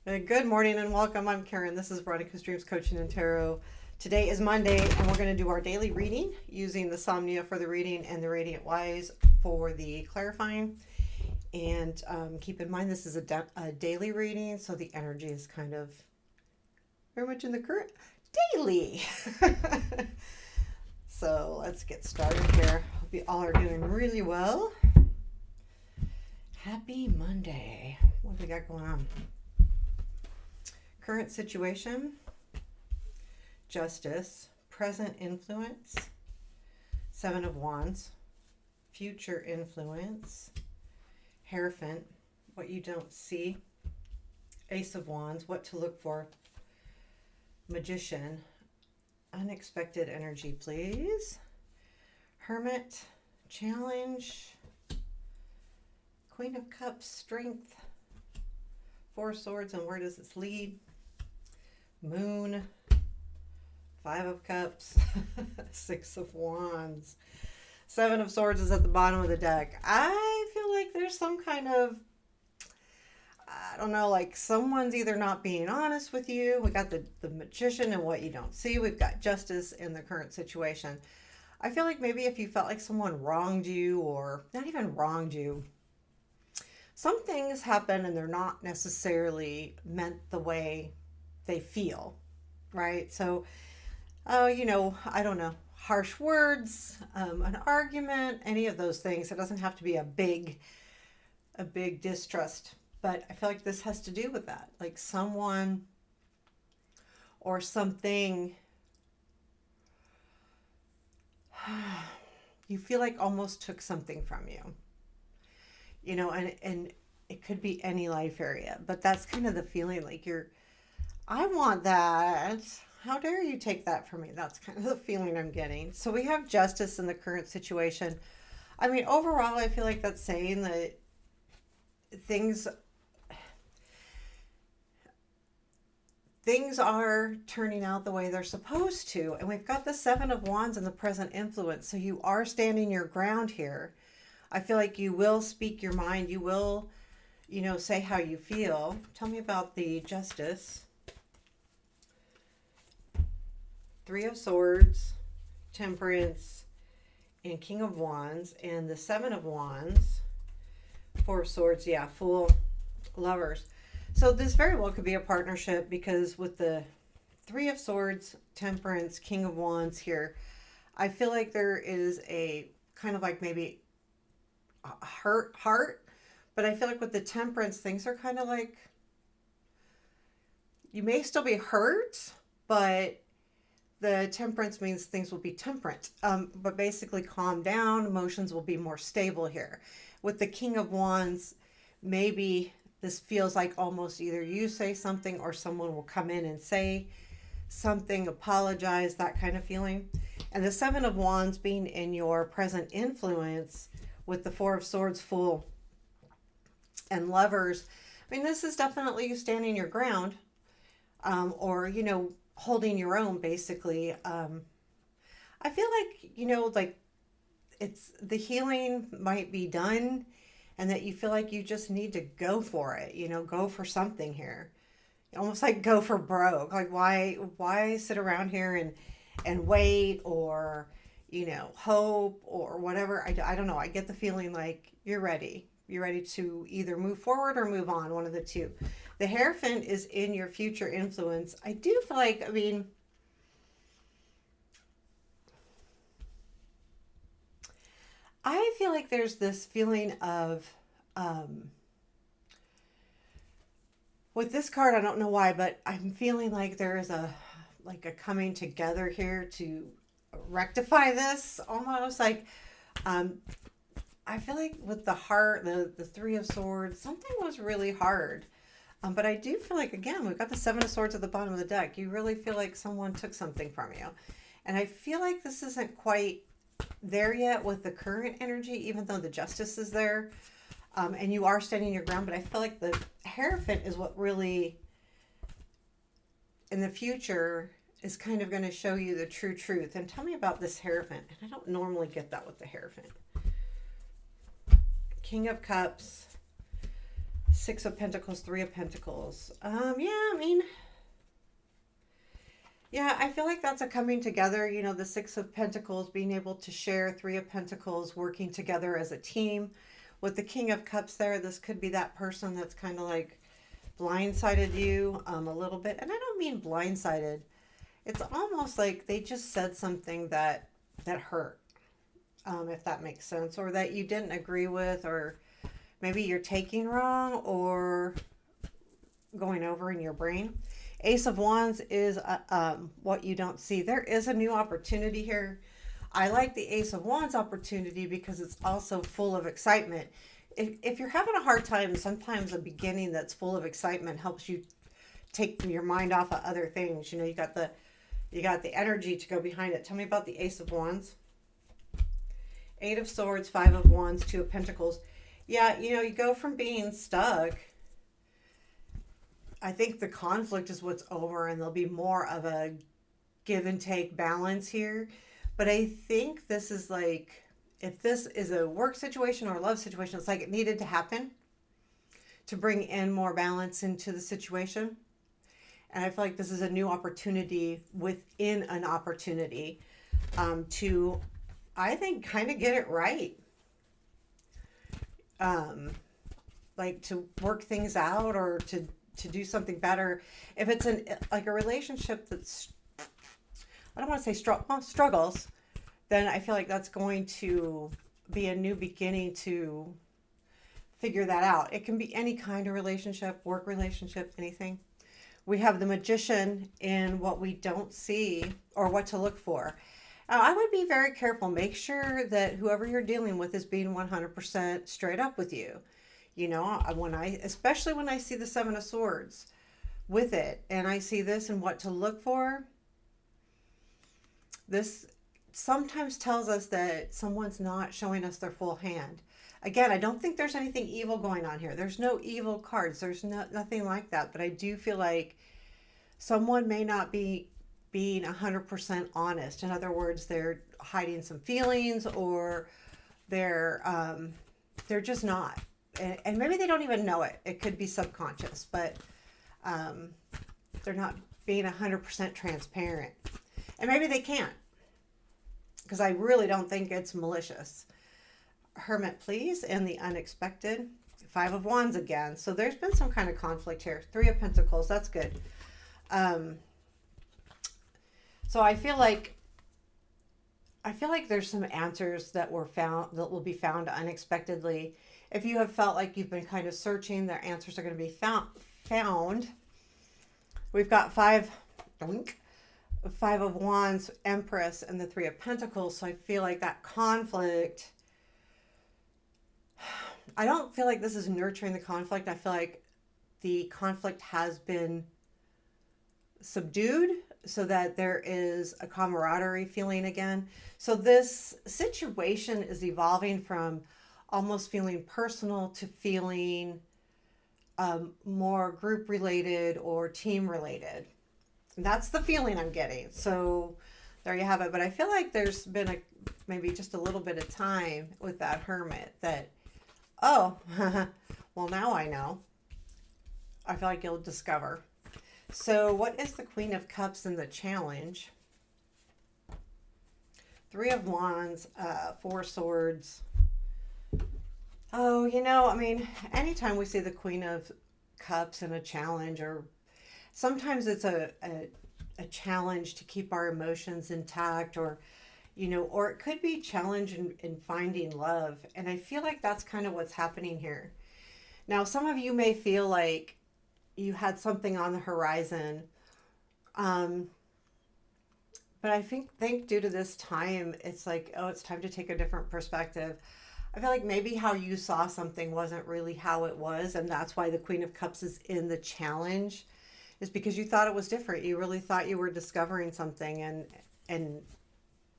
Good morning and welcome. I'm Karen. This is Veronica's Dreams Coaching and Tarot. Today is Monday and we're going to do our daily reading using the Somnia for the reading and the Radiant Wise for the clarifying. And keep in mind this is a daily reading, so the energy is kind of very much in the current daily. So let's get started here. Hope you all are doing really well. Happy Monday. What do we got going on? Current situation, justice, present influence, Seven of Wands, future influence, Hierophant, what you don't see, Ace of Wands, what to look for, Magician, unexpected energy, please, Hermit, challenge, Queen of Cups, strength, Four of Swords, and where does this lead? Moon, Five of Cups, Six of Wands, Seven of Swords is at the bottom of the deck. I feel like there's some kind of, I don't know, like someone's either not being honest with you. We got the Magician and what you don't see. We've got justice in the current situation. I feel like maybe if you felt like someone wronged you, or not even wronged you, some things happen and they're not necessarily meant the way they feel, right? So, I don't know, harsh words, an argument, any of those things. It doesn't have to be a big distrust, but I feel like this has to do with that. Like someone or something you feel like almost took something from you, and it could be any life area, but that's kind of the feeling like I want that. How dare you take that from me? That's kind of the feeling I'm getting. So we have justice in the current situation. I mean, overall, I feel like that's saying that things things are turning out the way they're supposed to. And we've got the Seven of Wands in the present influence. So you are standing your ground here. I feel like you will speak your mind. You will, say how you feel. Tell me about the justice. Three of Swords, Temperance, and King of Wands, and the Seven of Wands, Four of Swords, yeah, Fool, Lovers. So this very well could be a partnership, because with the Three of Swords, Temperance, King of Wands here, I feel like there is a kind of like maybe a hurt heart, but I feel like with the Temperance, things are kind of like, you may still be hurt, but the Temperance means things will be temperate, but basically calm down. Emotions will be more stable here. With the King of Wands, maybe this feels like almost either you say something or someone will come in and say something, apologize, that kind of feeling. And the Seven of Wands being in your present influence with the Four of Swords, Fool, and Lovers. I mean, this is definitely you standing your ground, or, holding your own, basically. I feel like, it's the healing might be done, and that you feel like you just need to go for it, go for something here. Almost like go for broke. Like why sit around here and wait, or, hope or whatever. I don't know. I get the feeling like you're ready. You're ready to either move forward or move on, one of the two. The Hierophant is in your future influence. I do feel like, I feel like there's this feeling of, with this card, I don't know why, but I'm feeling like there is a coming together here to rectify this, almost like, I feel like with the heart, the Three of Swords, something was really hard. But I do feel like, again, we've got the Seven of Swords at the bottom of the deck. You really feel like someone took something from you. And I feel like this isn't quite there yet with the current energy, even though the justice is there. And you are standing your ground. But I feel like the Hierophant is what really, in the future, is kind of going to show you the true truth. And tell me about this Hierophant. And I don't normally get that with the Hierophant. King of Cups, Six of Pentacles, Three of Pentacles. Yeah, I mean, yeah, I feel like that's a coming together. You know, the Six of Pentacles being able to share, Three of Pentacles working together as a team. With the King of Cups there, this could be that person that's kind of like blindsided you a little bit. And I don't mean blindsided. It's almost like they just said something that hurt, if that makes sense, or that you didn't agree with, or maybe you're taking wrong or going over in your brain. Ace of Wands is what you don't see. There is a new opportunity here. I like the Ace of Wands opportunity because it's also full of excitement. If you're having a hard time, sometimes a beginning that's full of excitement helps you take your mind off of other things. You know, you got the energy to go behind it. Tell me about the Ace of Wands. Eight of Swords, Five of Wands, Two of Pentacles. Yeah, you know, you go from being stuck. I think the conflict is what's over, and there'll be more of a give and take balance here. But I think this is like, if this is a work situation or a love situation, it's like it needed to happen to bring in more balance into the situation. And I feel like this is a new opportunity within an opportunity, to, I think, kind of get it right. Like to work things out, or to do something better. If it's like a relationship that's, I don't want to say struggles, then I feel like that's going to be a new beginning to figure that out. It can be any kind of relationship, work relationship, anything. We have the Magician in what we don't see or what to look for. I would be very careful. Make sure that whoever you're dealing with is being 100% straight up with you. You know, especially when I see the Seven of Swords with it, and I see this and what to look for, this sometimes tells us that someone's not showing us their full hand. Again, I don't think there's anything evil going on here. There's no evil cards. There's nothing like that. But I do feel like someone may not be being 100% honest. In other words, they're hiding some feelings, or they're just not. And maybe they don't even know it. It could be subconscious, but they're not being 100% transparent. And maybe they can't, because I really don't think it's malicious. Hermit, please, and the unexpected. Five of Wands again. So there's been some kind of conflict here. Three of Pentacles, that's good. So I feel like there's some answers that will be found unexpectedly. If you have felt like you've been kind of searching, their answers are going to be found. We've got Five of Wands, Empress, and the Three of Pentacles. So I feel like that conflict, I don't feel like this is nurturing the conflict. I feel like the conflict has been subdued so that there is a camaraderie feeling again. So this situation is evolving from almost feeling personal to feeling more group related or team related. And that's the feeling I'm getting. So there you have it. But I feel like there's been maybe just a little bit of time with that Hermit that, oh, well, now I know. I feel like you'll discover. So what is the Queen of Cups in the challenge? Three of Wands, Four Swords. Oh, you know, I mean, anytime we see the Queen of Cups in a challenge, or sometimes it's a challenge to keep our emotions intact, or, you know, or it could be challenge in finding love. And I feel like that's kind of what's happening here. Now, some of you may feel like you had something on the horizon. But I think due to this time, it's like, oh, it's time to take a different perspective. I feel like maybe how you saw something wasn't really how it was. And that's why the Queen of Cups is in the challenge, is because you thought it was different. You really thought you were discovering something, and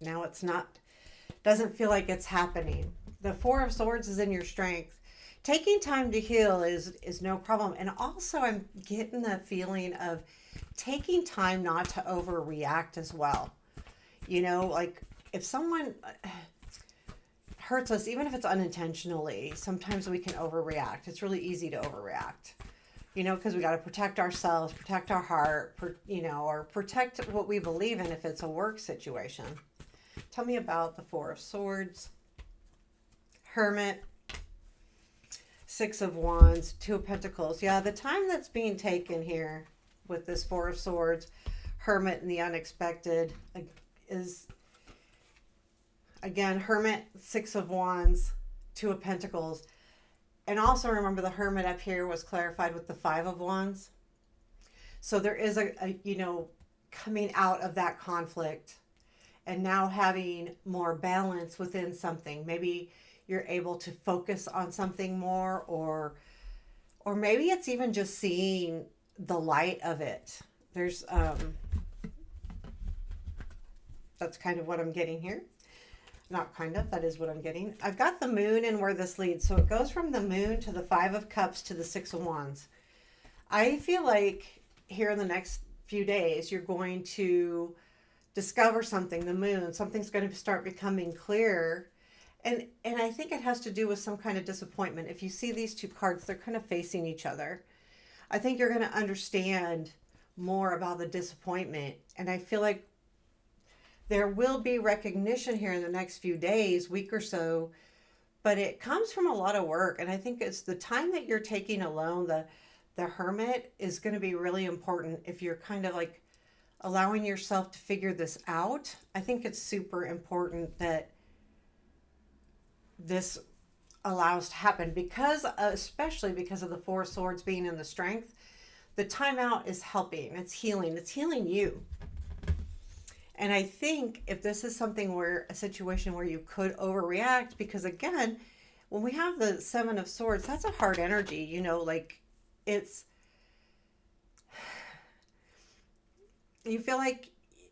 now it's not, doesn't feel like it's happening. The Four of Swords is in your strength. Taking time to heal is no problem. And also I'm getting the feeling of taking time not to overreact as well. You know, like if someone, hurts us, even if it's unintentionally. Sometimes we can overreact. It's really easy to overreact, because we got to protect ourselves, protect our heart, or protect what we believe in if it's a work situation. Tell me about the Four of Swords, Hermit, Six of Wands, Two of Pentacles. Yeah, the time that's being taken here with this Four of Swords, Hermit, and the unexpected is, again, Hermit, Six of Wands, Two of Pentacles. And also remember the Hermit up here was clarified with the Five of Wands. So there is a coming out of that conflict and now having more balance within something. Maybe you're able to focus on something more, or maybe it's even just seeing the light of it. There's that's kind of what I'm getting here. Not kind of, that is what I'm getting. I've got the moon and where this leads. So it goes from the moon to the Five of Cups to the Six of Wands. I feel like here in the next few days, you're going to discover something, the moon, something's going to start becoming clear. And I think it has to do with some kind of disappointment. If you see these two cards, they're kind of facing each other. I think you're going to understand more about the disappointment. And I feel like there will be recognition here in the next few days, week or so, but it comes from a lot of work. And I think it's the time that you're taking alone. The Hermit is going to be really important if you're kind of like allowing yourself to figure this out. I think it's super important that this allows to happen especially because of the Four of Swords being in the Strength. The timeout is helping. It's healing you. And I think if this is a situation where you could overreact, because again, when we have the Seven of Swords, that's a hard energy, you feel like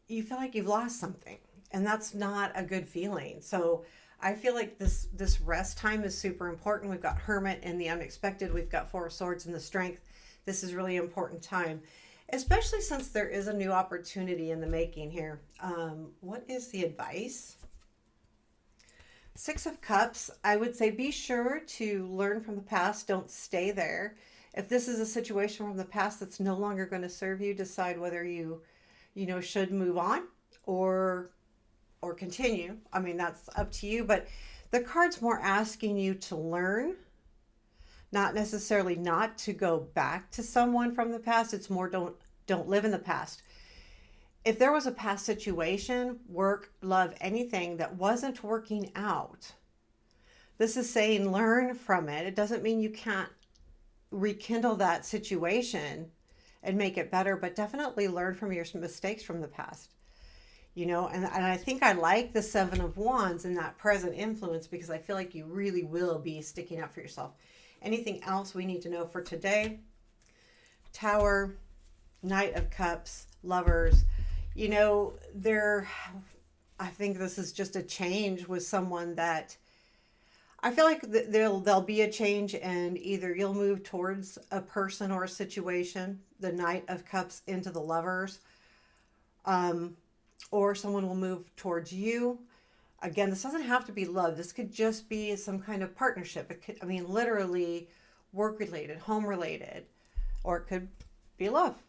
you've lost something, and that's not a good feeling. So I feel like this rest time is super important. We've got Hermit in the unexpected. We've got Four of Swords in the Strength. This is really important time, especially since there is a new opportunity in the making here. What is the advice? Six of Cups, I would say be sure to learn from the past. Don't stay there. If this is a situation from the past that's no longer going to serve you, decide whether you should move on or continue. I mean, that's up to you, but the card's more asking you to learn, not necessarily not to go back to someone from the past. It's more don't live in the past. If there was a past situation, work, love, anything that wasn't working out, this is saying learn from it. It doesn't mean you can't rekindle that situation and make it better, but definitely learn from your mistakes from the past. And I think I like the Seven of Wands and that present influence, because I feel like you really will be sticking up for yourself. Anything else we need to know for today? Tower, Knight of Cups, Lovers. I think this is just a change with someone that I feel like there'll be a change, and either you'll move towards a person or a situation, the Knight of Cups into the Lovers, or someone will move towards you. Again, this doesn't have to be love. This could just be some kind of partnership. It could, literally work related, home related, or it could be love,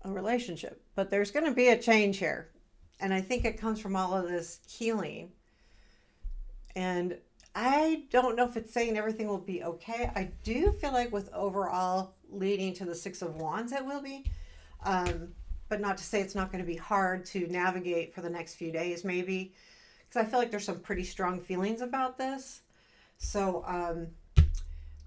a relationship. But there's going to be a change here. And I think it comes from all of this healing. And I don't know if it's saying everything will be okay. I do feel like with overall leading to the Six of Wands, it will be. But not to say it's not going to be hard to navigate for the next few days, maybe. Because I feel like there's some pretty strong feelings about this. So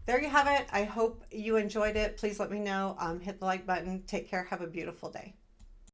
there you have it. I hope you enjoyed it. Please let me know. Hit the like button. Take care. Have a beautiful day.